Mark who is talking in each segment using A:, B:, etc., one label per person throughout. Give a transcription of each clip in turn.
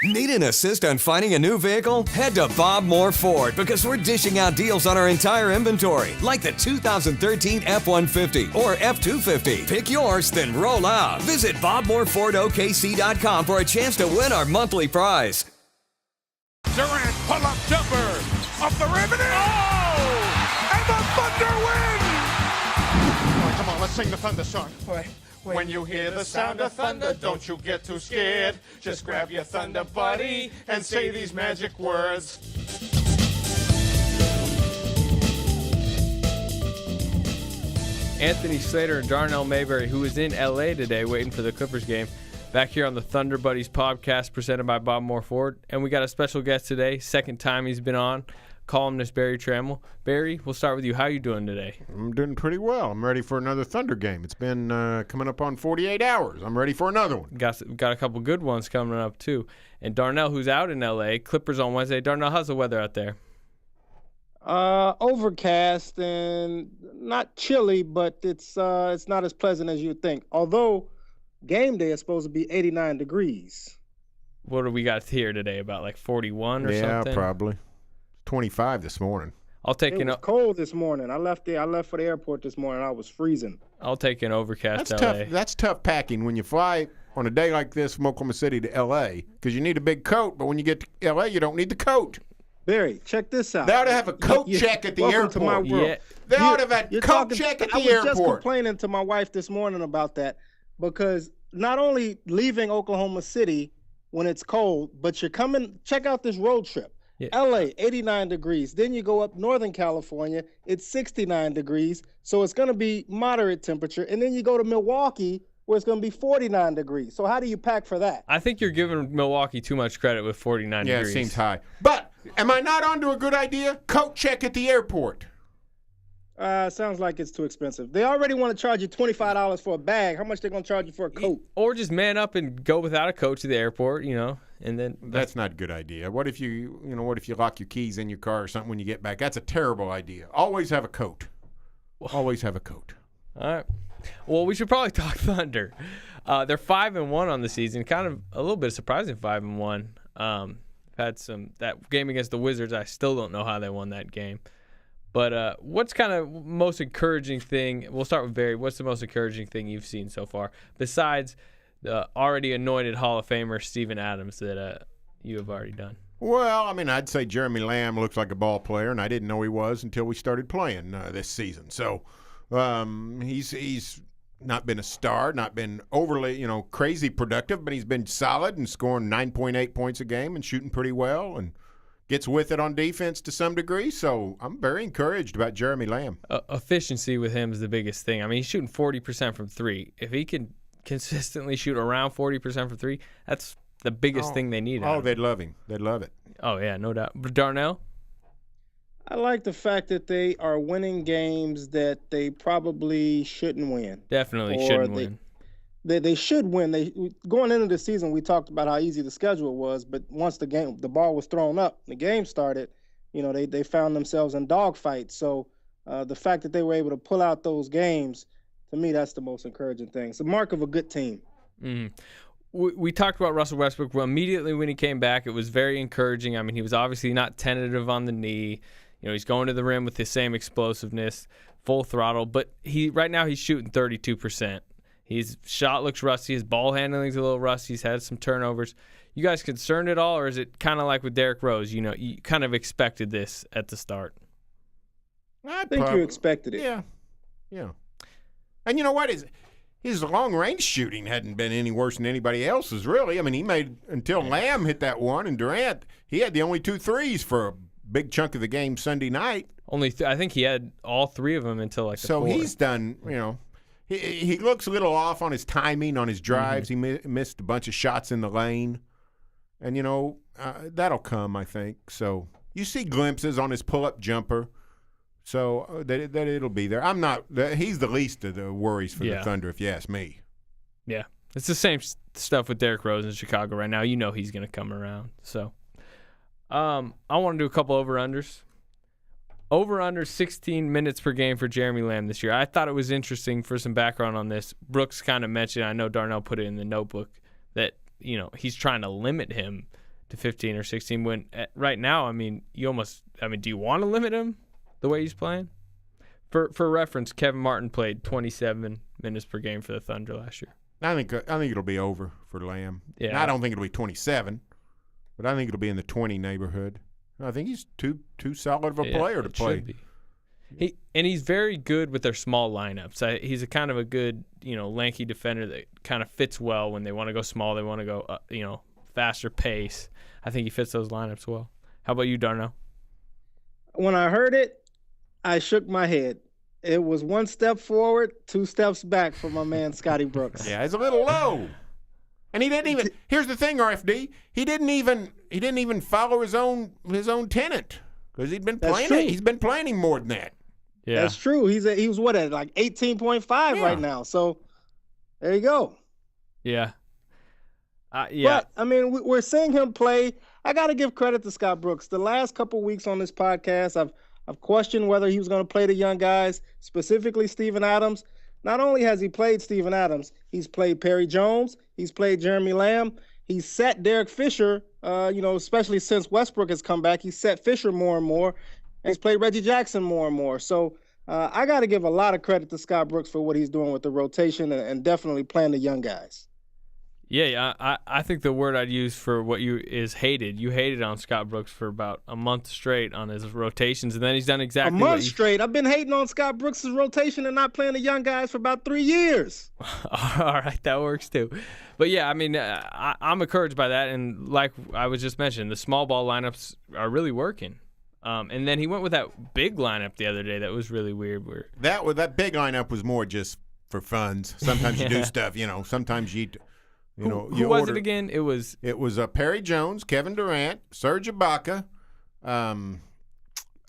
A: Need an assist on finding a new vehicle? Head to Bob Moore Ford because we're dishing out deals on our entire inventory, like the 2013 F-150 or F-250. Pick yours, then roll out. Visit BobMooreFordOKC.com for a chance to win our monthly prize.
B: Durant, pull-up jumper, off the rim, and and the Thunder win! All right, come on, let's sing the Thunder song. All right. When you hear the sound of thunder, don't you get too scared. Just grab your thunder buddy and say these magic words.
C: Anthony Slater and Darnell Mayberry, who is in L.A. today waiting for the Clippers game, back here on the Thunder Buddies podcast presented by Bob Moore Ford. And we got a special guest today, second time he's been on, columnist Barry Tramel. Barry, we'll start with you. How are you doing today?
D: I'm doing pretty well. I'm ready for another Thunder game. It's been coming up on 48 hours. I'm ready for another one.
C: Got a couple good ones coming up, too. And Darnell, who's out in L.A., Clippers on Wednesday. Darnell, how's the weather out there?
E: Overcast and not chilly, but it's not as pleasant as you'd think. Although game day is supposed to be 89 degrees.
C: What do we got here today? About like 41 or something?
D: Yeah, probably. 25 this morning.
E: It was cold this morning. I left for the airport this morning. I was freezing.
C: I'll take an overcast
D: That's
C: LA.
D: tough. That's tough packing when you fly on a day like this from Oklahoma City to L.A. because you need a big coat, but when you get to L.A., you don't need the coat.
E: Barry, check this out.
D: They ought to have a coat check at the airport.
E: To my world.
C: Yeah.
D: They ought to have a coat check at the airport.
E: I was just complaining to my wife this morning about that because not only leaving Oklahoma City when it's cold, but you're coming. Check out this road trip.
C: Yeah.
E: LA, 89 degrees. Then you go up Northern California, it's 69 degrees. So it's going to be moderate temperature. And then you go to Milwaukee, where it's going to be 49 degrees. So how do you pack for that?
C: I think you're giving Milwaukee too much credit with 49 degrees.
D: Yeah, it seems high. But am I not onto a good idea? Coat check at the airport.
E: Sounds like it's too expensive. They already want to charge you $25 for a bag. How much they going to charge you for a coat?
C: Or just man up and go without a coat to the airport, and then
D: That's not a good idea. What if you lock your keys in your car or something when you get back? That's a terrible idea. Always have a coat. Always have a coat.
C: All right. Well, we should probably talk Thunder. They're 5-1 on the season. Kind of a little bit surprising 5-1. Had that game against the Wizards. I still don't know how they won that game. But what's kind of most encouraging thing? We'll start with Barry. What's the most encouraging thing you've seen so far besides the already anointed Hall of Famer Steven Adams that you have already done?
D: Well, I mean, I'd say Jeremy Lamb looks like a ball player, and I didn't know he was until we started playing this season. So he's not been a star, not been overly, crazy productive, but he's been solid and scoring 9.8 points a game and shooting pretty well and gets with it on defense to some degree. So I'm very encouraged about Jeremy Lamb.
C: Efficiency with him is the biggest thing. I mean, he's shooting 40% from three. If he can consistently shoot around 40% from three, that's the biggest thing they need.
D: Oh, they'd love him. They'd love it.
C: Oh, yeah, no doubt. But Darnell?
E: I like the fact that they are winning games that they probably shouldn't win.
C: Definitely shouldn't win.
E: They should win. Going into the season, we talked about how easy the schedule was, but once the ball was thrown up, the game started, they found themselves in dogfights. So the fact that they were able to pull out those games, to me, that's the most encouraging thing. It's a mark of a good team.
C: Mm-hmm. We talked about Russell Westbrook. Well, immediately when he came back, it was very encouraging. I mean, he was obviously not tentative on the knee. He's going to the rim with the same explosiveness, full throttle. But right now he's shooting 32%. His shot looks rusty. His ball handling's a little rusty. He's had some turnovers. You guys concerned at all, or is it kind of like with Derrick Rose? You kind of expected this at the start.
E: I think you expected it.
D: Yeah. And you know what? His long-range shooting hadn't been any worse than anybody else's, really. I mean, he made, until Lamb hit that one and Durant, he had the only 2 threes for a big chunk of the game Sunday night.
C: I think he had all 3 of them until the
D: So
C: fourth.
D: He's done, he looks a little off on his timing, on his drives.
C: Mm-hmm.
D: He missed a bunch of shots in the lane. And, that'll come, I think. So you see glimpses on his pull-up jumper. So that it'll be there. He's the least of the worries for the Thunder, if you ask me.
C: Yeah. It's the same stuff with Derrick Rose in Chicago right now. He's going to come around. So I want to do a couple over-unders. Over-under 16 minutes per game for Jeremy Lamb this year. I thought it was interesting for some background on this. Brooks kind of mentioned, I know Darnell put it in the notebook, that, he's trying to limit him to 15 or 16. When right now, do you want to limit him the way he's playing? For reference, Kevin Martin played 27 minutes per game for the Thunder last year.
D: I think it'll be over for Lamb.
C: Yeah.
D: And I don't think it'll be 27, but I think it'll be in the 20 neighborhood. I think he's too solid of a player to play.
C: He's very good with their small lineups. He's a kind of a good, lanky defender that kind of fits well when they want to go small. They want to go, faster pace. I think he fits those lineups well. How about you, Darnell?
E: When I heard it, I shook my head. It was one step forward, two steps back for my man Scotty Brooks.
D: Yeah, it's a little low. And he didn't even. Here's the thing, RFD. He didn't even follow his own tenant because he'd been playing it. He's been playing him more than that.
E: Yeah, that's true. He was what at like 18.5 right now. So there you go.
C: Yeah.
E: But we're seeing him play. I got to give credit to Scott Brooks. The last couple weeks on this podcast, I've questioned whether he was going to play the young guys, specifically Steven Adams. Not only has he played Steven Adams, he's played Perry Jones, he's played Jeremy Lamb, he's set Derek Fisher, especially since Westbrook has come back, he's set Fisher more and more, and he's played Reggie Jackson more and more. So I got to give a lot of credit to Scott Brooks for what he's doing with the rotation and definitely playing the young guys.
C: Yeah, I think the word I'd use for what is hated. You hated on Scott Brooks for about a month straight on his rotations, and then he's done exactly
E: a month straight. I've been hating on Scott Brooks' rotation and not playing the young guys for about 3 years.
C: All right, that works too. But yeah, I'm encouraged by that, and like I was just mentioning, the small ball lineups are really working. And then he went with that big lineup the other day that was really weird.
D: That big lineup was more just for funds. Sometimes you do stuff, Sometimes you.
C: Who was it again? It was
D: Perry Jones, Kevin Durant, Serge Ibaka,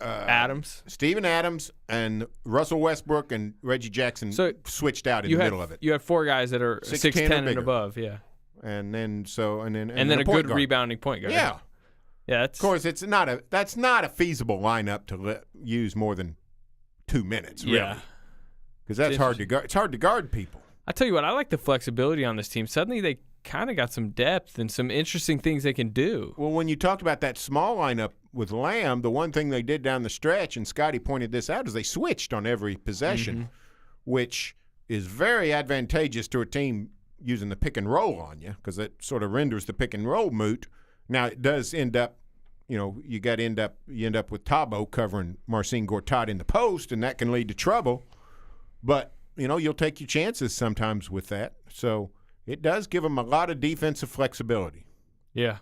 C: Adams,
D: Steven Adams, and Russell Westbrook and Reggie Jackson switched out in the middle of it.
C: You had 4 guys that are 6'10" and above, yeah.
D: And then a
C: good
D: guard.
C: Rebounding point guard.
D: Yeah.
C: Yeah,
D: of course, that's not a feasible lineup to use more than 2 minutes, really. Yeah. Because that's hard to guard. It's hard to guard people.
C: I tell you what, I like the flexibility on this team. Suddenly they kind of got some depth and some interesting things they can do.
D: Well, when you talked about that small lineup with Lamb, the one thing they did down the stretch, and Scotty pointed this out, is they switched on every possession, which is very advantageous to a team using the pick and roll on you because it sort of renders the pick and roll moot. Now, it does end up, you end up with Tabo covering Marcin Gortat in the post, and that can lead to trouble. But you'll take your chances sometimes with that. So it does give them a lot of defensive flexibility.
C: Yeah.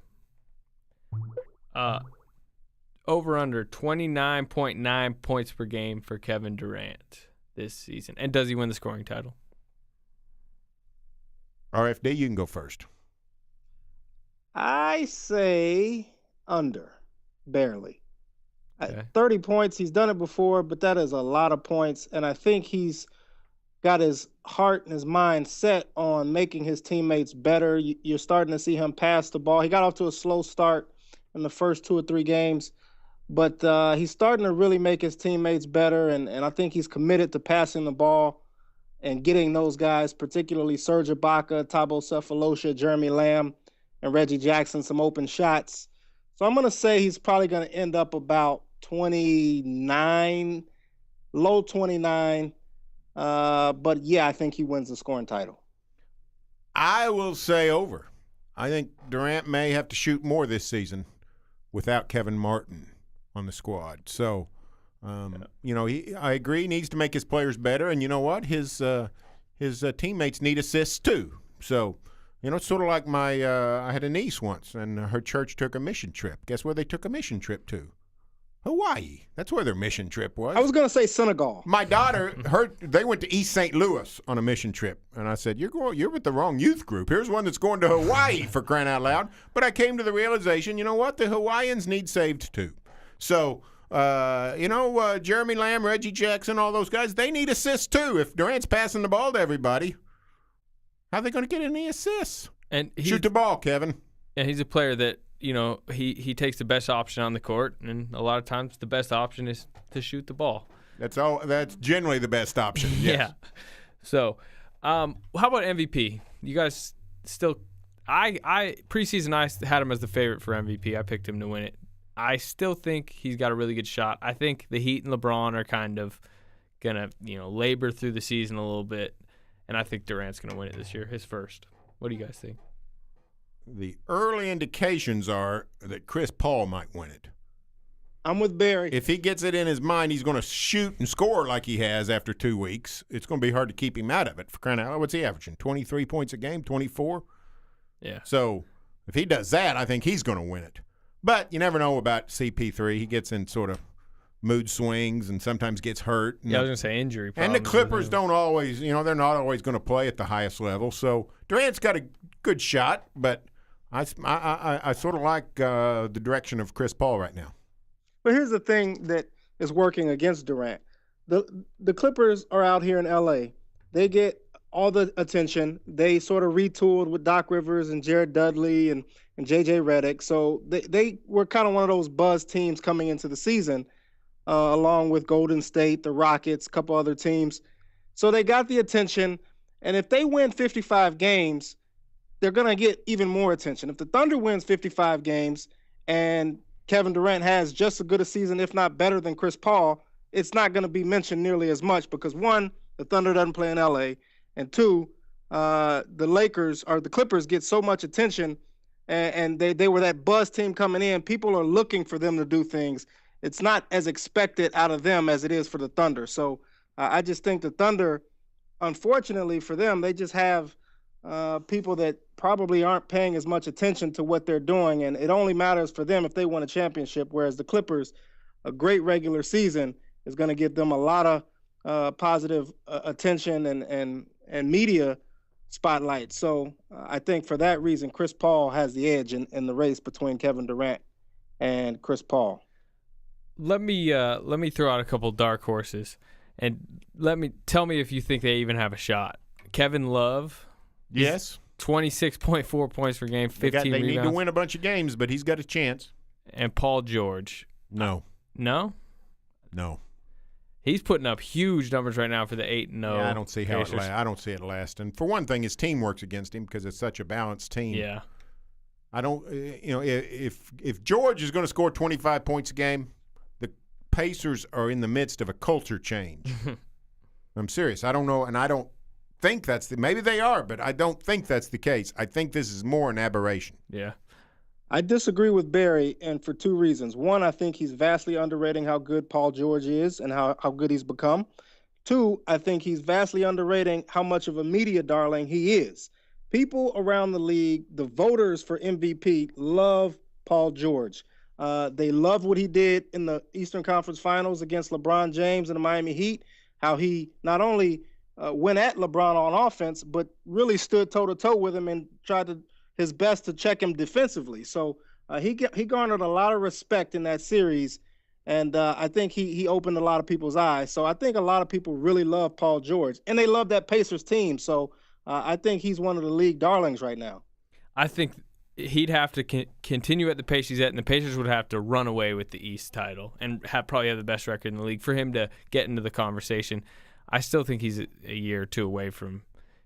C: Over under 29.9 points per game for Kevin Durant this season. And does he win the scoring title?
D: RFD, you can go first.
E: I say under, barely.
C: Okay.
E: 30 points, he's done it before, but that is a lot of points. And I think he's got his heart and his mind set on making his teammates better. You're starting to see him pass the ball. He got off to a slow start in the first 2 or 3 games, but he's starting to really make his teammates better, and I think he's committed to passing the ball and getting those guys, particularly Serge Ibaka, Thabo Sefolosha, Jeremy Lamb, and Reggie Jackson, some open shots. So I'm going to say he's probably going to end up about 29, low 29. But yeah, I think he wins the scoring title.
D: I will say over. I think Durant may have to shoot more this season without Kevin Martin on the squad. So, I agree, he needs to make his players better. And you know what? His teammates need assists too. So, it's sort of like I had a niece once, and her church took a mission trip. Guess where they took a mission trip to? Hawaii. That's where their mission trip was.
E: I was going to say Senegal.
D: My daughter, they went to East St. Louis on a mission trip, and I said, "You're with the wrong youth group. Here's one that's going to Hawaii for crying out loud." But I came to the realization, you know what? The Hawaiians need saved too. So, Jeremy Lamb, Reggie Jackson, all those guys, they need assists too. If Durant's passing the ball to everybody, how are they going to get any assists?
C: And
D: shoot the ball, Kevin.
C: And he's a player that, he takes the best option on the court, and a lot of times the best option is to shoot the ball.
D: That's generally the best option. Yes.
C: Yeah. So, how about MVP? You guys still I preseason I had him as the favorite for MVP. I picked him to win it. I still think he's got a really good shot. I think the Heat and LeBron are kind of gonna labor through the season a little bit, and I think Durant's gonna win it this year, his first. What do you guys think?
D: The early indications are that Chris Paul might win it.
E: I'm with Barry.
D: If he gets it in his mind he's going to shoot and score like he has after 2 weeks, it's going to be hard to keep him out of it. For crying out loud, what's he averaging? 23 points a game, 24?
C: Yeah.
D: So if he does that, I think he's going to win it. But you never know about CP3. He gets in sort of mood swings and sometimes gets hurt.
C: Yeah, I was going to say injury
D: problems. And the Clippers don't always, they're not always going to play at the highest level. So Durant's got a good shot, but I sort of like the direction of Chris Paul right now.
E: But here's the thing that is working against Durant. The Clippers are out here in L.A. They get all the attention. They sort of retooled with Doc Rivers and Jared Dudley and J.J. Redick. So they were kind of one of those buzz teams coming into the season, along with Golden State, the Rockets, a couple other teams. So they got the attention. And if they win 55 games, they're going to get even more attention. If the Thunder wins 55 games and Kevin Durant has just as good a season, if not better than Chris Paul, it's not going to be mentioned nearly as much because, one, the Thunder doesn't play in L.A., and two, the Clippers get so much attention, and they were that buzz team coming in. People are looking for them to do things. It's not as expected out of them as it is for the Thunder. So I just think the Thunder, unfortunately for them, they just have people that probably aren't paying as much attention to what they're doing, and it only matters for them if they win a championship, whereas the Clippers, a great regular season is going to give them a lot of positive attention and media spotlight. So I think for that reason, Chris Paul has the edge in the race between Kevin Durant and Chris Paul.
C: Let me throw out a couple dark horses, and tell me if you think they even have a shot. Kevin Love.
D: Yes.
C: 26.4 points per game, 15 rebounds.
D: They need to win a bunch of games, but he's got a chance.
C: And Paul George.
D: No.
C: No?
D: No.
C: He's putting up huge numbers right now for the 8-0.
D: Yeah, I don't see how I don't see it lasting. For one thing, his team works against him because it's such a balanced team.
C: Yeah.
D: I don't if George is going to score 25 points a game, the Pacers are in the midst of a culture change. I'm serious. I don't know, and I don't think maybe they are, but I don't think that's the case. I think this is more an aberration.
C: Yeah.
E: I disagree with Barry, and for two reasons. One, I think he's vastly underrating how good Paul George is and how good he's become. Two, I think he's vastly underrating how much of a media darling he is. People around the league, the voters for MVP, love Paul George. They love what he did in the Eastern Conference Finals against LeBron James and the Miami Heat, how he not only went at LeBron on offense, but really stood toe-to-toe with him and tried his best to check him defensively. So he garnered a lot of respect in that series, and I think he opened a lot of people's eyes. So I think a lot of people really love Paul George, and they love that Pacers team. So I think he's one of the league darlings right now.
C: I think he'd have to continue at the pace he's at, and the Pacers would have to run away with the East title and probably have the best record in the league for him to get into the conversation. I still think he's a year or two away from.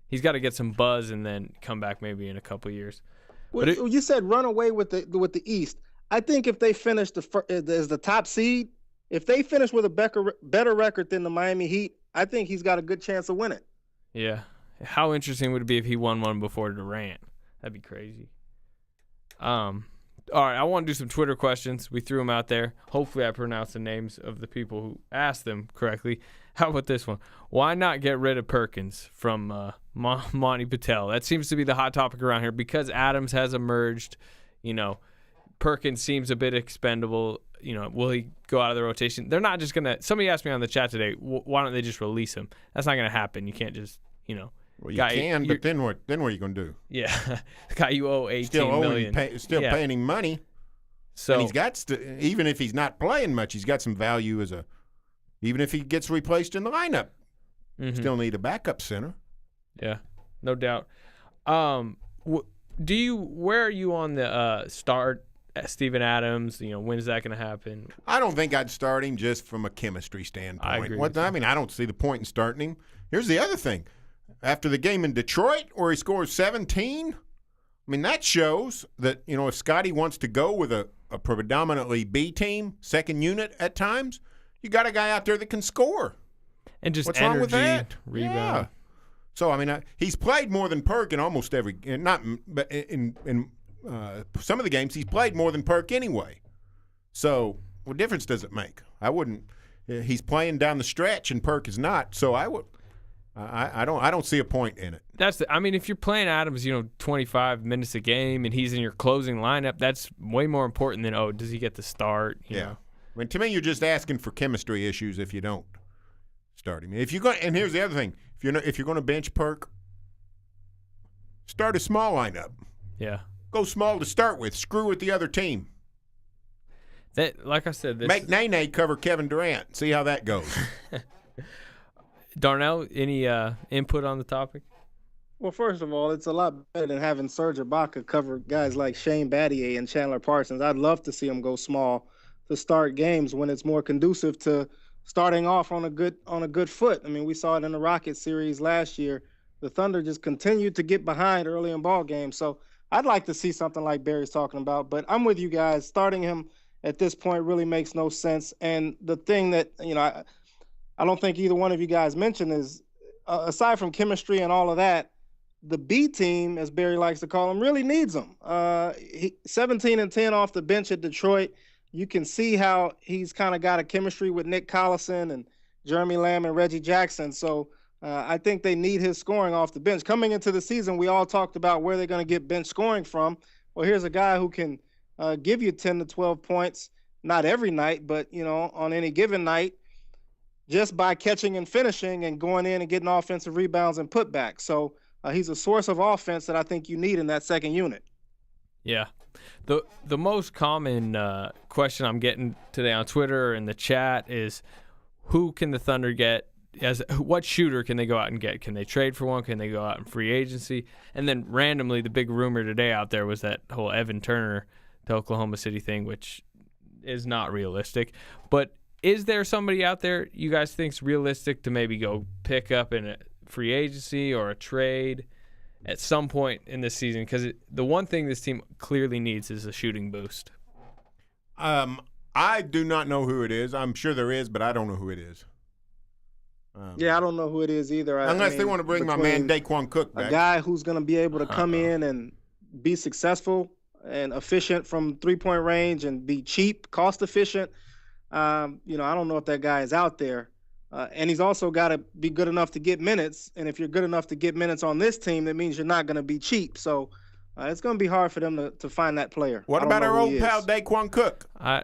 C: He's got to get some buzz and then come back maybe in a couple of years.
E: Well, you said run away with the East. I think if they finish as the top seed, if they finish with a better record than the Miami Heat, I think he's got a good chance of winning.
C: Yeah. How interesting would it be if he won one before Durant? That'd be crazy. All right, I want to do some Twitter questions. We threw them out there. Hopefully I pronounced the names of the people who asked them correctly. How about this one? Why not get rid of Perkins from Monty Patel? That seems to be the hot topic around here because Adams has emerged. Perkins seems a bit expendable. Will he go out of the rotation? They're not just going to – somebody asked me on the chat today, why don't they just release him? That's not going to happen. You can't just,
D: Well, you can, but then what are you going to do?
C: Yeah. The guy you owe $18 million.
D: Still paying him money.
C: So
D: and he's got even if he's not playing much, he's got some value even if he gets replaced in the lineup. Mm-hmm. Still need a backup center.
C: Yeah, no doubt. Where are you on the start Steven Adams? When's that going to happen?
D: I don't think I'd start him just from a chemistry standpoint.
C: I agree.
D: I don't see the point in starting him. Here's the other thing. After the game in Detroit where he scores 17, I mean, that shows that, if Scotty wants to go with a predominantly B team, second unit at times, you got a guy out there that can score.
C: And just
D: what's
C: energy,
D: wrong with that?
C: Rebound.
D: Yeah. So, I mean, he's played more than Perk in almost every – but in some of the games he's played more than Perk anyway. So what difference does it make? I wouldn't – he's playing down the stretch and Perk is not. So I would – I don't see a point in it.
C: If you're playing Adams, 25 minutes a game and he's in your closing lineup, that's way more important than, does he get the start? You know?
D: I mean, to me, you're just asking for chemistry issues if you don't start him. If you're going – and here's the other thing. If you're going to bench Perk, start a small lineup.
C: Yeah.
D: Go small to start with. Screw with the other team.
C: Like I said,
D: make Nene cover Kevin Durant. See how that goes.
C: Darnell, any input on the topic?
E: Well, first of all, it's a lot better than having Serge Ibaka cover guys like Shane Battier and Chandler Parsons. I'd love to see him go small to start games when it's more conducive to starting off on a good foot. I mean, we saw it in the Rockets series last year. The Thunder just continued to get behind early in ball games. So I'd like to see something like Barry's talking about. But I'm with you guys. Starting him at this point really makes no sense. And the thing that, I don't think either one of you guys mentioned is, aside from chemistry and all of that, the B team, as Barry likes to call them, really needs him. 17-10 off the bench at Detroit. You can see how he's kind of got a chemistry with Nick Collison and Jeremy Lamb and Reggie Jackson. So I think they need his scoring off the bench. Coming into the season, we all talked about where they're going to get bench scoring from. Well, here's a guy who can give you 10 to 12 points, not every night, but, on any given night, just by catching and finishing and going in and getting offensive rebounds and putbacks. So he's a source of offense that I think you need in that second unit.
C: Yeah. The most common question I'm getting today on Twitter and the chat is, who can the Thunder get? What shooter can they go out and get? Can they trade for one? Can they go out in free agency? And then randomly, the big rumor today out there was that whole Evan Turner to Oklahoma City thing, which is not realistic. But is there somebody out there you guys think is realistic to maybe go pick up in a free agency or a trade at some point in this season? Because the one thing this team clearly needs is a shooting boost.
D: I do not know who it is. I'm sure there is, but I don't know who it is.
E: I don't know who it is either.
D: Unless they want to bring my man Daquan Cook back.
E: A guy who's going to be able to come in and be successful and efficient from three-point range and be cheap, cost-efficient. I don't know if that guy is out there. And he's also got to be good enough to get minutes. And if you're good enough to get minutes on this team, that means you're not going to be cheap. So it's going to be hard for them to find that player.
D: What about our old pal Daquan Cook?
C: I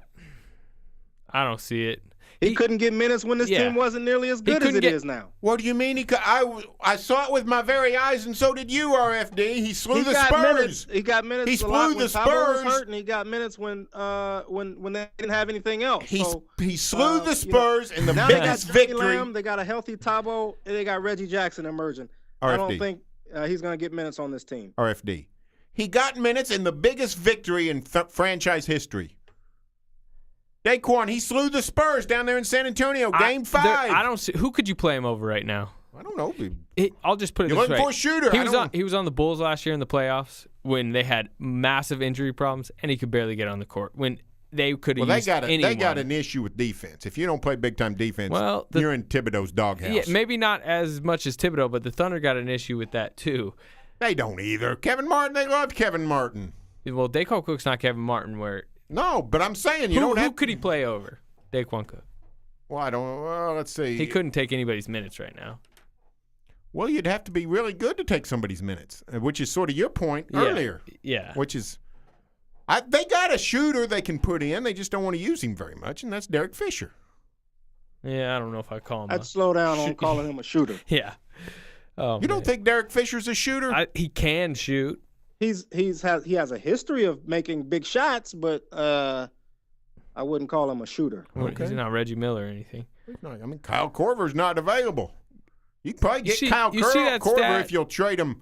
C: don't see it.
E: He couldn't get minutes when this team wasn't nearly as good as it is now.
D: What do you mean? I saw it with my very eyes, and so did you, RFD. He slew the Spurs.
E: He got minutes.
D: He slew the Spurs.
E: Was hurt, and he got minutes when they didn't have anything else.
D: He slew the Spurs in the
E: now
D: biggest
E: they got
D: victory.
E: Lamb, they got a healthy Tabo, and they got Reggie Jackson emerging.
D: RFD.
E: I don't think he's going to get minutes on this team.
D: RFD. He got minutes in the biggest victory in franchise history. Daquan, he slew the Spurs down there in San Antonio, Game 5.
C: I don't see who could you play him over right now.
D: I don't know.
C: I'll just put it
D: You're
C: this way.
D: looking for a shooter.
C: He was on the Bulls last year in the playoffs when they had massive injury problems, and he could barely get on the court. When they could have used anyone.
D: They got an issue with defense. If you don't play big-time defense, you're in Thibodeau's doghouse.
C: Yeah, maybe not as much as Thibodeau, but the Thunder got an issue with that too.
D: They don't either. Kevin Martin, they love Kevin Martin.
C: Well, Daquan Cook's not Kevin Martin.
D: No, but I'm saying
C: who could he play over? Daquan Cook.
D: Well, I don't. Well, let's see.
C: He couldn't take anybody's minutes right now.
D: Well, you'd have to be really good to take somebody's minutes, which is sort of your point earlier.
C: Yeah.
D: Which is, they got a shooter they can put in. They just don't want to use him very much, and that's Derek Fisher.
C: Yeah, I don't know if I call him.
E: I'd slow down on calling him a shooter.
C: Yeah. Oh,
D: you don't think Derek Fisher's a shooter?
C: He can shoot.
E: He has a history of making big shots, but I wouldn't call him a shooter.
C: Okay. He's not Reggie Miller or anything.
D: I mean, Kyle Korver's not available. You can probably get Kyle Korver
C: stat?
D: if you'll trade him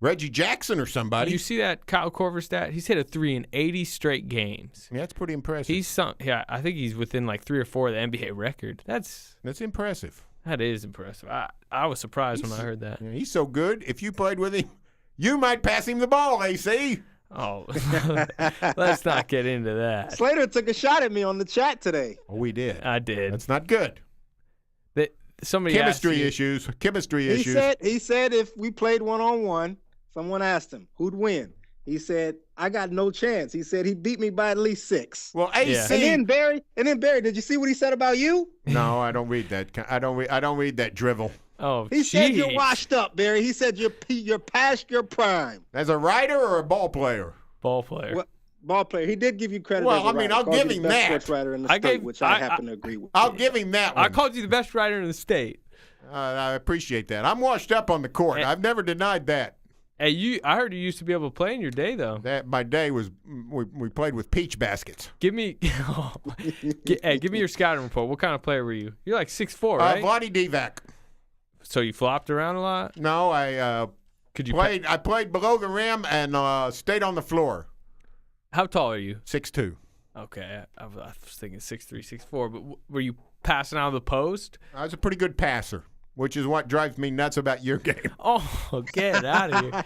D: Reggie Jackson or somebody.
C: You see that Kyle Korver stat? He's hit a 3 in 80 straight games.
D: Yeah, that's pretty impressive.
C: I think he's within like 3 or 4 of the NBA record. That's
D: impressive.
C: That is impressive. I was surprised when I heard that.
D: Yeah, he's so good. If you played with him, You might pass him the ball, AC.
C: Oh, let's not get into that.
E: Slater took a shot at me on the chat today.
D: Oh, we did.
C: I did.
D: That's not good.
C: Somebody
D: Chemistry
C: asked
D: issues. Chemistry issues.
E: He said if we played one-on-one, someone asked him, who'd win? He said, I got no chance. He said he beat me by at least 6.
D: Well, AC.
E: And then Barry, did you see what he said about you?
D: No, I don't read that. I don't read that drivel.
C: Oh,
E: he said you're washed up, Barry. He said you're past your prime.
D: As a writer or a ball player?
C: Ball player.
E: Well, ball player. He did give you credit.
D: Well,
E: as a
D: I mean,
E: writer.
D: I'll give him that.
E: Sports writer in the state, which I happen to agree with.
D: I'll give him that one.
C: I called you the best writer in the state.
D: I appreciate that. I'm washed up on the court. I've never denied that.
C: Hey, I heard you used to be able to play in your day, though.
D: That my day was we played with peach baskets.
C: Give me, give me your scouting report. What kind of player were you? You're like 6'4", right?
D: Vlade Divac.
C: So you flopped around a lot?
D: No, I played. I played below the rim and stayed on the floor.
C: How tall are you?
D: 6'2".
C: Okay, I was thinking 6'3", 6'4", but were you passing out of the post?
D: I was a pretty good passer, which is what drives me nuts about your game.
C: Oh, get out of here.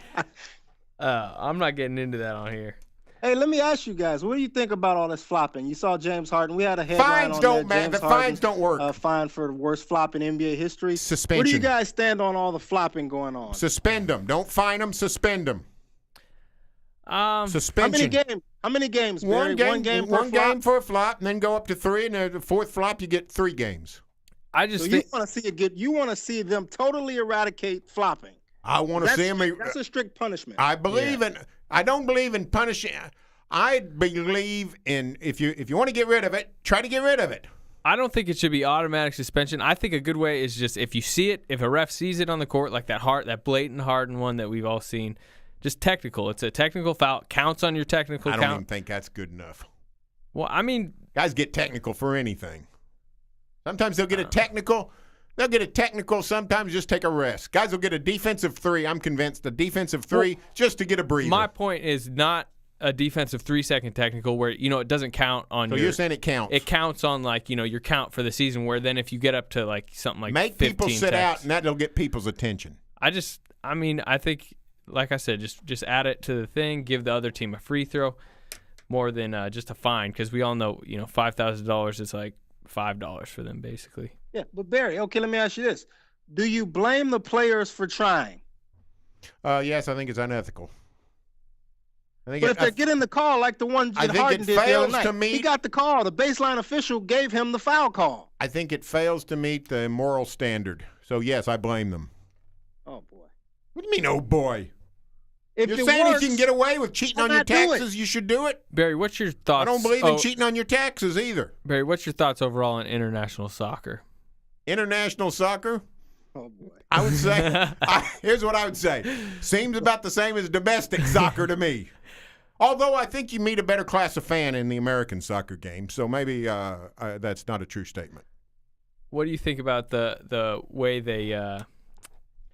C: I'm not getting into that on here.
E: Hey, let me ask you guys, what do you think about all this flopping? You saw James Harden. We had a headline
D: Fines
E: on
D: don't
E: there.
D: matter. The fines don't work.
E: Fine for the worst flop in NBA history.
D: Suspension.
E: Where do you guys stand on all the flopping going on?
D: Suspend them. Don't fine them. Suspend them. Suspension.
E: How many games, Barry?
D: One game for a flop, and then go up to 3, and the fourth flop you get 3 games.
C: I just
E: think you want to see them totally eradicate flopping.
D: I want to see them.
E: That's a strict punishment.
D: I believe in. I don't believe in punishing. I believe in if you want to get rid of it, try to get rid of it.
C: I don't think it should be automatic suspension. I think a good way is just if you see it, if a ref sees it on the court, like that blatant Harden one that we've all seen, just technical. It's a technical foul. Counts on your technical count.
D: I don't even think that's good enough.
C: Well, I mean,
D: guys get technical for anything. Sometimes they'll get a technical. They'll get a technical. Sometimes just take a risk. Guys will get a defensive 3. I'm convinced a defensive 3 just to get a breather.
C: My point is not a defensive 3-second technical where it doesn't count on.
D: So you're saying it counts?
C: It counts on your count for the season. Where then if you get up to like something like
D: make
C: 15
D: people sit out, and that'll get people's attention. I
C: think, like I said, just add it to the thing. Give the other team a free throw more than just a fine, because we all know $5,000 is like $5 for them basically.
E: Yeah, but Barry, okay, let me ask you this: do you blame the players for trying?
D: Yes, I think it's unethical.
E: But if they're getting the call like the one that Harden did the other night, he got the call. The baseline official gave him the foul call.
D: I think it fails to meet the moral standard. So yes, I blame them.
E: Oh boy!
D: What do you mean, oh boy?
E: If
D: you're saying if you can get away with cheating on your taxes, you should do it?
C: Barry, what's your thoughts?
D: I don't believe in cheating on your taxes either.
C: Barry, what's your thoughts overall on international soccer?
D: International soccer?
E: Oh, boy.
D: I would say, here's what I would say. Seems about the same as domestic soccer to me. Although I think you meet a better class of fan in the American soccer game, so maybe that's not a true statement.
C: What do you think about the way they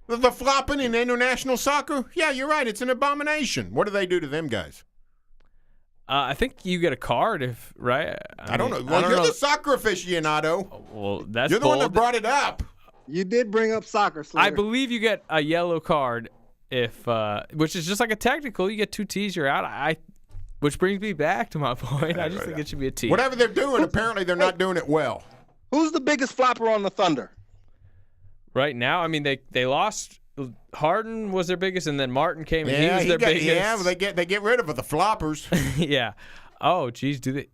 D: The flopping in international soccer? Yeah, you're right. It's an abomination. What do they do to them guys?
C: I think you get a card right?
D: I don't know. Well, you're the soccer aficionado.
C: Well, that's
D: You're the one that brought it up.
E: You did bring up soccer, Slater.
C: I believe you get a yellow card if, which is just like a technical. You get 2 T's, you're out. Which brings me back to my point. I just think it should be a T.
D: Whatever they're doing, apparently they're not doing it well.
E: Who's the biggest flopper on the Thunder?
C: Right now, I mean, they lost. Harden was their biggest, and then Martin came, and he was their biggest.
D: Yeah, well, they get rid of the floppers.
C: Yeah. Oh, geez, do they?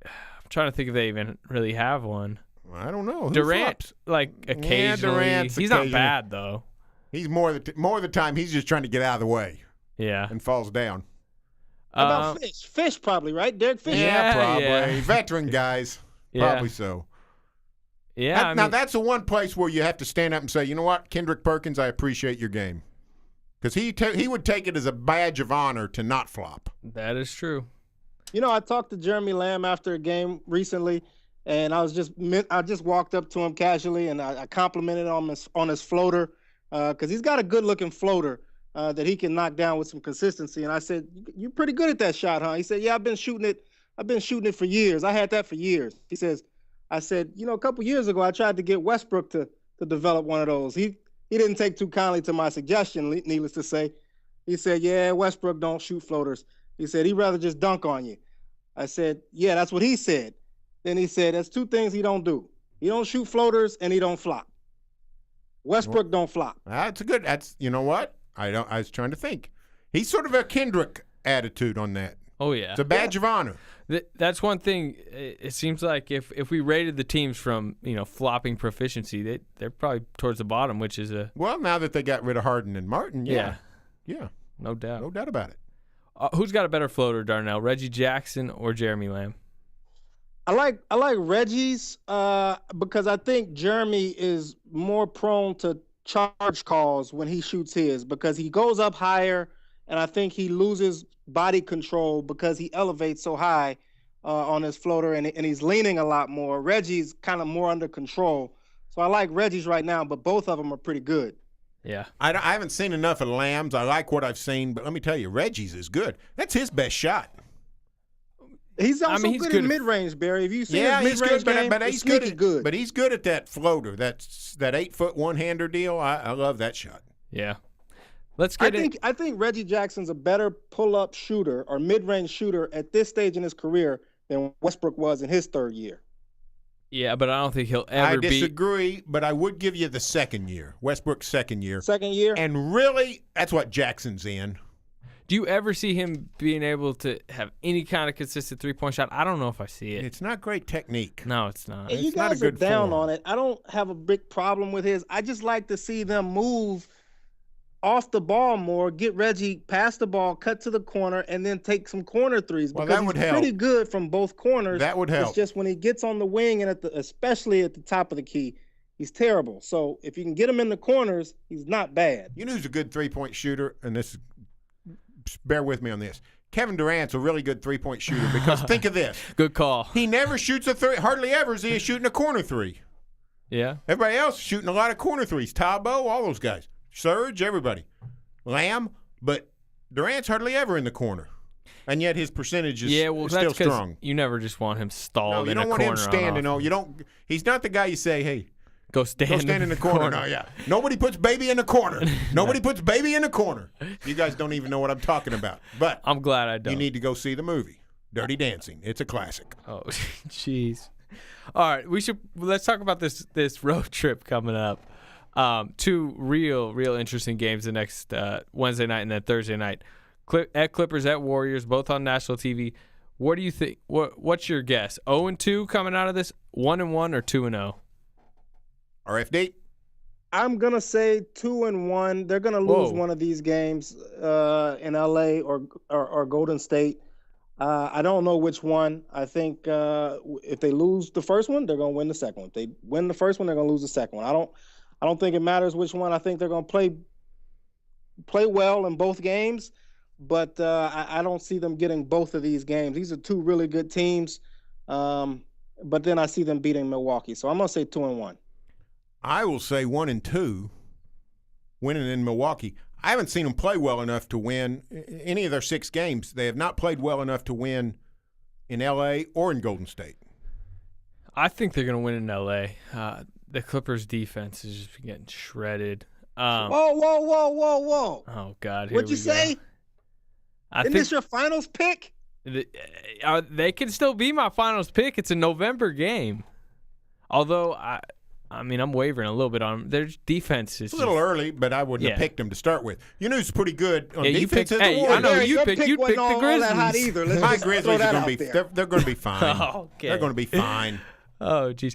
C: I'm trying to think if they even really have one.
D: I don't know.
C: Durant, like occasionally.
D: Yeah,
C: he's not bad though.
D: He's more of the time. He's just trying to get out of the way.
C: Yeah.
D: And falls down.
E: How about Fish? Fish probably, right? Derek Fish.
D: Yeah, probably. Yeah. Veteran guys. Probably so.
C: Yeah.
D: Now that's the one place where you have to stand up and say, you know what, Kendrick Perkins, I appreciate your game, because he would take it as a badge of honor to not flop.
C: That is true.
E: I talked to Jeremy Lamb after a game recently, and I just walked up to him casually and I complimented him on his floater, because he's got a good looking floater that he can knock down with some consistency. And I said, "You're pretty good at that shot, huh?" He said, "Yeah, I've been shooting it for years. I had that for years." He says. I said, a couple years ago, I tried to get Westbrook to develop one of those. He didn't take too kindly to my suggestion, needless to say. He said, yeah, Westbrook don't shoot floaters. He said, he'd rather just dunk on you. I said, yeah, that's what he said. Then he said, there's two things he don't do. He don't shoot floaters and he don't flop. Westbrook don't flop.
D: That's you know what? I was trying to think. He's sort of a Kendrick attitude on that.
C: Oh, yeah.
D: It's a badge of honor.
C: That's one thing. It seems like if we rated the teams from, flopping proficiency, they're probably towards the bottom, which is a...
D: Well, now that they got rid of Harden and Martin, yeah.
C: No doubt.
D: No doubt about it.
C: Who's got a better floater, Darnell, Reggie Jackson or Jeremy Lamb?
E: I like Reggie's because I think Jeremy is more prone to charge calls when he shoots his because he goes up higher, and I think he loses body control because he elevates so high on his floater, and he's leaning a lot more. Reggie's kind of more under control. So I like Reggie's right now, but both of them are pretty good.
C: Yeah.
D: I haven't seen enough of Lamb's. I like what I've seen, but let me tell you, Reggie's is good. That's his best shot.
E: He's also good in mid-range, Barry. Have you seen his mid-range game?
D: But he's good. But he's good at that floater. That's that 8-foot one-hander deal. I love that shot.
C: Yeah. Let's get it.
E: I think Reggie Jackson's a better pull-up shooter or mid-range shooter at this stage in his career than Westbrook was in his third year.
C: Yeah, but I don't think he'll ever be.
D: I disagree, but I would give you the second year, Westbrook's second year.
E: Second year?
D: And really, that's what Jackson's in.
C: Do you ever see him being able to have any kind of consistent three-point shot? I don't know if I see it.
D: It's not great technique.
C: No, it's not.
E: You
D: it's
E: guys
D: not a good
E: are down
D: form.
E: on it. I don't have a big problem with his. I just like to see them move off the ball more, get Reggie past the ball, cut to the corner, and then take some corner threes.
D: Well,
E: because
D: that would
E: he's
D: help.
E: pretty good from both corners.
D: That would help.
E: It's just when he gets on the wing and especially at the top of the key, he's terrible. So if you can get him in the corners, he's not bad.
D: You know who's a good three-point shooter? And this, bear with me on this. Kevin Durant's a really good three-point shooter because think of this.
C: Good call.
D: He never shoots a three. Hardly ever is he shooting a corner three.
C: Yeah.
D: Everybody else is shooting a lot of corner threes. Tabo, all those guys. Serge, everybody. Lamb, but Durant's hardly ever in the corner. And yet his percentage is still strong.
C: You never just want him stalled
D: in a corner. You don't want him standing. No, you don't. He's not the guy you say, hey,
C: go stand
D: in the corner. No, yeah. Nobody puts baby in the corner. Nobody puts baby in the corner. You guys don't even know what I'm talking about. But
C: I'm glad I don't.
D: You need to go see the movie, Dirty Dancing. It's a classic.
C: Oh, jeez. All right, let's talk about this road trip coming up. Two real interesting games the next Wednesday night and then Thursday night. At Clippers, at Warriors, both on national TV. What do you think? What's your guess? 0-2 coming out of this? 1-1 or 2-0?
D: RFD?
E: I'm gonna say 2-1. They're gonna lose one of these games in LA or Golden State. I don't know which one. I think if they lose the first one, they're gonna win the second one. If they win the first one, they're gonna lose the second one. I don't think it matters which one. I think they're going to play well in both games, but I don't see them getting both of these games. These are two really good teams, but then I see them beating Milwaukee. So I'm going to say 2-1.
D: I will say 1-2, winning in Milwaukee. I haven't seen them play well enough to win any of their 6 games. They have not played well enough to win in L.A. or in Golden State.
C: I think they're going to win in L.A. The Clippers' defense is just getting shredded.
E: Whoa.
C: Oh, God.
E: What'd you say? Isn't this your finals pick?
C: They can still be my finals pick. It's a November game. Although, I'm wavering a little bit on them. Their defense is
D: a little early, but I wouldn't have picked them to start with. You know who's pretty good on defense?
C: I know you picked the Grizzlies.
E: That hot either.
D: My Grizzlies are going to be they're going to be fine.
C: Okay.
D: They're going to be fine.
C: Oh, geez.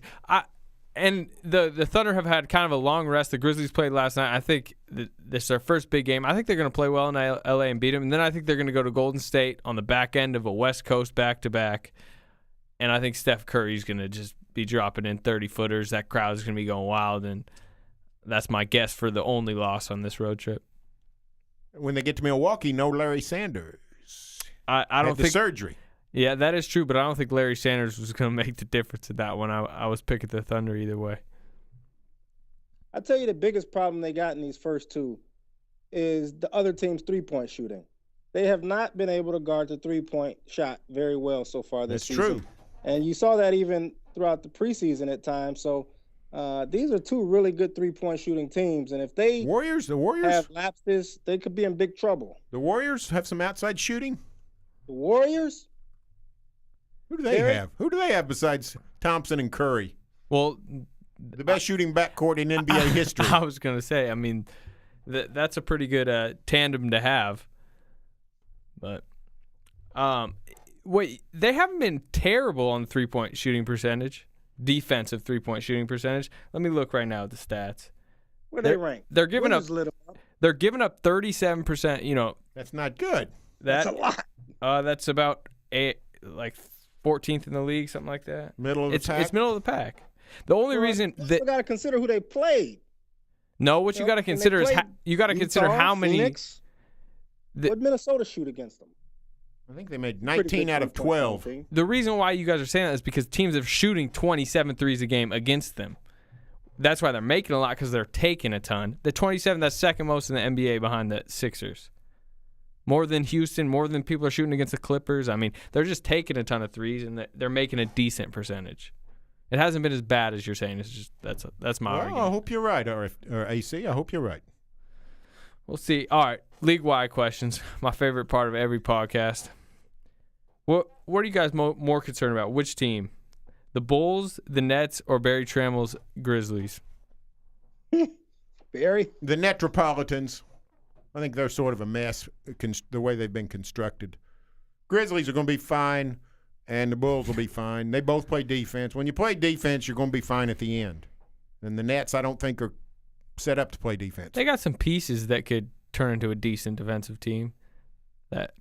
C: And the Thunder have had kind of a long rest. The Grizzlies played last night. I think this is their first big game. I think they're going to play well in L.A. and beat them. And then I think they're going to go to Golden State on the back end of a West Coast back-to-back. And I think Steph Curry's going to just be dropping in 30-footers. That crowd is going to be going wild. And that's my guess for the only loss on this road trip.
D: When they get to Milwaukee, no Larry Sanders.
C: I don't think
D: surgery.
C: Yeah, that is true, but I don't think Larry Sanders was going to make the difference in that one. I was picking the Thunder either way.
E: I tell you, the biggest problem they got in these first two is the other team's three-point shooting. They have not been able to guard the three-point shot very well so far this season.
D: That's true.
E: And you saw that even throughout the preseason at times. So These are two really good 3-point shooting teams, and if they
D: The Warriors
E: have lapses, they could be in big trouble.
D: The Warriors have some outside shooting.
E: The Warriors?
D: Who do they have? Who do they have besides Thompson and Curry?
C: Well,
D: the best shooting backcourt in NBA history.
C: I was going to say, I mean, that's a pretty good tandem to have. But wait, they haven't been terrible on 3-point shooting percentage, defensive 3-point shooting percentage. Let me look right now at the stats.
E: Where they rank?
C: They're giving up 37%. You know,
D: that's not good.
E: That's a lot.
C: That's about 14th in the league, something like that.
D: Middle of the pack.
C: It's middle of the pack. The only reason that
E: you got to consider who they played.
C: No, what you got to consider is you got to consider how many.
E: Phoenix. What did Minnesota shoot against them?
D: I think they made 19 out of 12.
C: The reason why you guys are saying that is because teams are shooting 27 threes a game against them. That's why they're making a lot, because they're taking a ton. The 27, that's second most in the NBA behind the Sixers. More than Houston, more than people are shooting against the Clippers. I mean, they're just taking a ton of threes, and they're making a decent percentage. It hasn't been as bad as you're saying. It's just that's my argument.
D: I hope you're right, or AC. I hope you're right.
C: We'll see. All right, league-wide questions. My favorite part of every podcast. What are you guys more concerned about? Which team? The Bulls, the Nets, or Barry Tramel's Grizzlies?
E: Barry?
D: The Metropolitans. I think they're sort of a mess, the way they've been constructed. Grizzlies are going to be fine, and the Bulls will be fine. They both play defense. When you play defense, you're going to be fine at the end. And the Nets, I don't think, are set up to play defense.
C: They got some pieces that could turn into a decent defensive team. That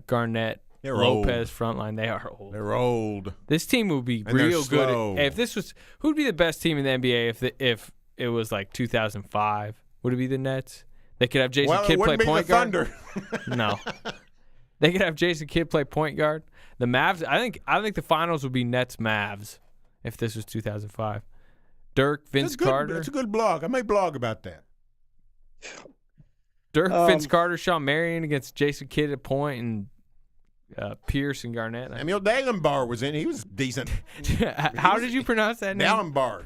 C: Garnett,
D: They're
C: Lopez
D: old.
C: front line, they are old.
D: They're old.
C: This team would be
D: And
C: real
D: they're
C: good.
D: slow.
C: If this was, who'd be the best team in the NBA if it was like 2005? Would it be the Nets? They could have Jason Kidd play point guard.
D: Thunder.
C: No, they could have Jason Kidd play point guard. The Mavs. I think the finals would be Nets Mavs if this was 2005. Dirk, Vince Carter.
D: It's a good blog. I may blog about that.
C: Dirk, Vince Carter, Sean Marion against Jason Kidd at point, and Pierce and Garnett.
D: Emil Dalenbar was in. He was decent.
C: How did you pronounce that name?
D: Dalenbar.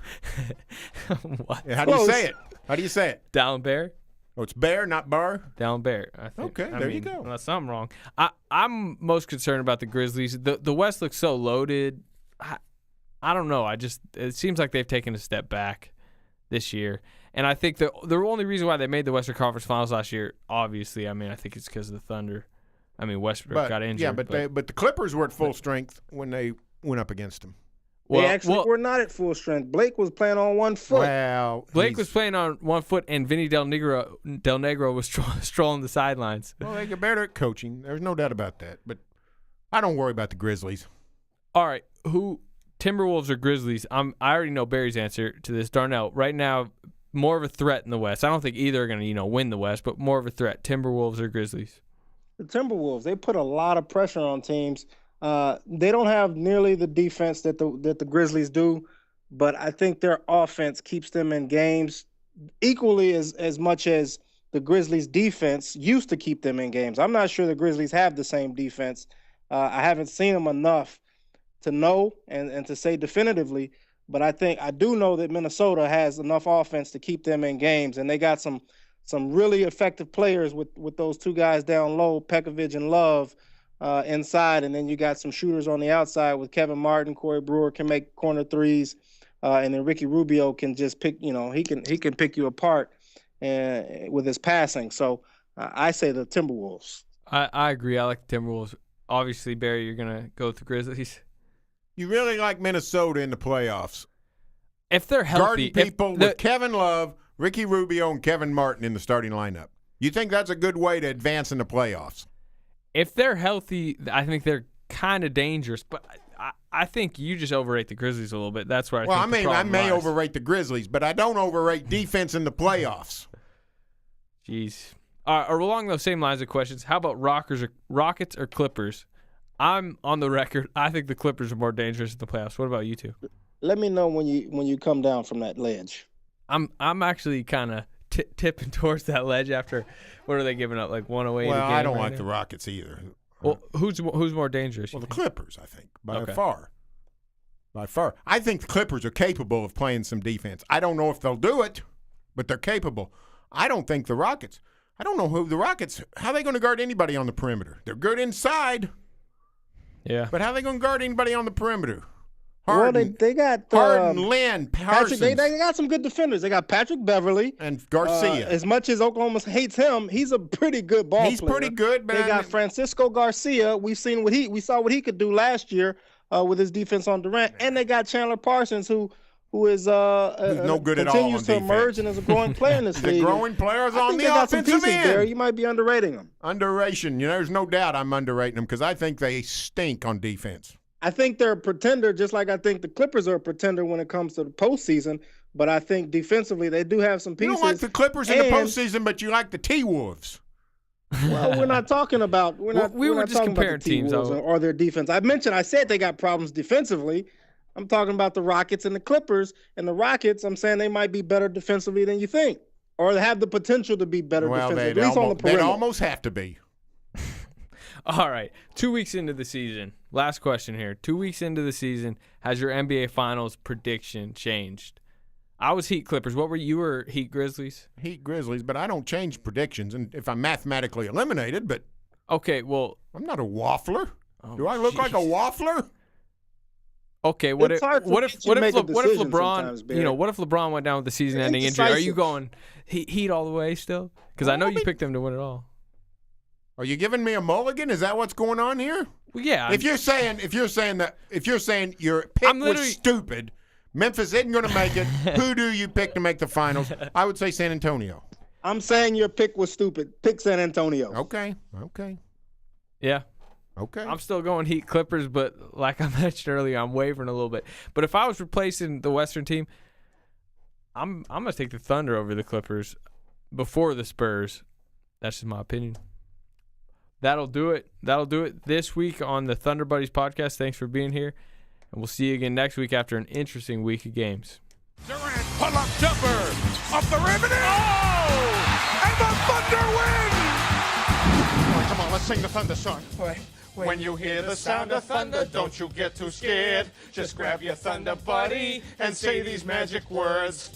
C: What?
D: How do you say it? How do you say it?
C: Dallenberg?
D: Oh, it's Bear, not Bar?
C: Dallenberg, I think.
D: Okay, there you go.
C: Unless I'm wrong. I'm most concerned about the Grizzlies. The West looks so loaded. I don't know. It seems like they've taken a step back this year. And I think the only reason why they made the Western Conference Finals last year, obviously, I think it's because of the Thunder. Westbrook got injured.
D: Yeah, but the Clippers were at full strength when they went up against them.
E: They actually were not at full strength. Blake was playing on one foot.
D: Well,
C: Blake was playing on one foot, and Vinny Del Negro was strolling the sidelines.
D: Well, they get better at coaching. There's no doubt about that. But I don't worry about the Grizzlies.
C: All right, who Timberwolves or Grizzlies? I already know Barry's answer to this. Darnell, right now, more of a threat in the West. I don't think either are going to win the West, but more of a threat. Timberwolves or Grizzlies?
E: The Timberwolves. They put a lot of pressure on teams. They don't have nearly the defense that the Grizzlies do, but I think their offense keeps them in games equally as much as the Grizzlies' defense used to keep them in games. I'm not sure the Grizzlies have the same defense. I haven't seen them enough to know and to say definitively, but I do know that Minnesota has enough offense to keep them in games, and they got some really effective players with those two guys down low, Pekovic and Love. Inside, and then you got some shooters on the outside with Kevin Martin. Corey Brewer can make corner threes, and then Ricky Rubio can just pick. He can pick you apart with his passing. So I say the Timberwolves.
C: I agree. I like the Timberwolves. Obviously, Barry, you're gonna go with the Grizzlies.
D: You really like Minnesota in the playoffs.
C: If they're healthy,
D: Guarding people with Kevin Love, Ricky Rubio, and Kevin Martin in the starting lineup. You think that's a good way to advance in the playoffs?
C: If they're healthy, I think they're kind of dangerous. But I think you just overrate the Grizzlies a little bit. That's where I
D: may overrate the Grizzlies, but I don't overrate defense in the playoffs.
C: Jeez. Along those same lines of questions, how about Rockets or Clippers? I'm on the record. I think the Clippers are more dangerous in the playoffs. What about you two?
E: Let me know when you come down from that ledge.
C: I'm actually kind of tipping towards that ledge after. What are they giving up, like 108?
D: Well,
C: a game
D: I don't
C: right
D: like
C: now?
D: the Rockets either.
C: Well, who's more dangerous?
D: Well, the Clippers, I think, by
C: Okay.
D: far. By far. I think the Clippers are capable of playing some defense. I don't know if they'll do it, but they're capable. I don't think the Rockets. I don't know how are they going to guard anybody on the perimeter? They're good inside.
C: Yeah.
D: But how are they going to guard anybody on the perimeter?
E: Harden, well, they got
D: Harden, Lynn, Parsons.
E: They got some good defenders. They got Patrick Beverly
D: and Garcia.
E: As much as Oklahoma hates him, he's a pretty good ball player.
D: He's pretty good, man.
E: They got Francisco Garcia. We saw what he could do last year with his defense on Durant, and they got Chandler Parsons, who is
D: no good at all.
E: Continues to emerge and is a growing player in this league.
D: The growing players on the offensive end.
E: There, you might be underrating them.
D: Underration. There's no doubt I'm underrating them because I think they stink on defense.
E: I think they're a pretender, just like I think the Clippers are a pretender when it comes to the postseason. But I think defensively they do have some pieces.
D: You don't like the Clippers in the postseason, but you like the T-Wolves.
E: Well, we're not talking about we're not
C: just comparing teams
E: or their defense. I said they got problems defensively. I'm talking about the Rockets and the Clippers. And the Rockets, I'm saying they might be better defensively than you think, or they have the potential to be better defensively. At least on the perimeter.
D: They'd almost have to be.
C: All right, 2 weeks into the season. Last question here. 2 weeks into the season, has your NBA Finals prediction changed? I was Heat Clippers. What were you? You were Heat Grizzlies?
D: Heat Grizzlies, but I don't change predictions, and if I'm mathematically eliminated, but
C: okay, well,
D: I'm not a waffler. Do I look like a waffler?
C: Okay, what if LeBron, what if LeBron went down with the season-ending injury? Are you going Heat all the way still? Because I know you picked them to win it all.
D: Are you giving me a mulligan? Is that what's going on here?
C: Well, yeah.
D: If you're saying your pick was stupid, Memphis isn't going to make it. Who do you pick to make the finals? I would say San Antonio.
E: I'm saying your pick was stupid. Pick San Antonio.
D: Okay.
C: Yeah.
D: Okay.
C: I'm still going Heat Clippers, but like I mentioned earlier, I'm wavering a little bit. But if I was replacing the Western team, I'm gonna take the Thunder over the Clippers before the Spurs. That's just my opinion. That'll do it. This week on the Thunder Buddies podcast. Thanks for being here, and we'll see you again next week after an interesting week of games.
B: Durant pull-up jumper up the rim and and the Thunder win! Come on, let's sing the Thunder song. When you hear the sound of thunder, don't you get too scared. Just grab your Thunder buddy and say these magic words.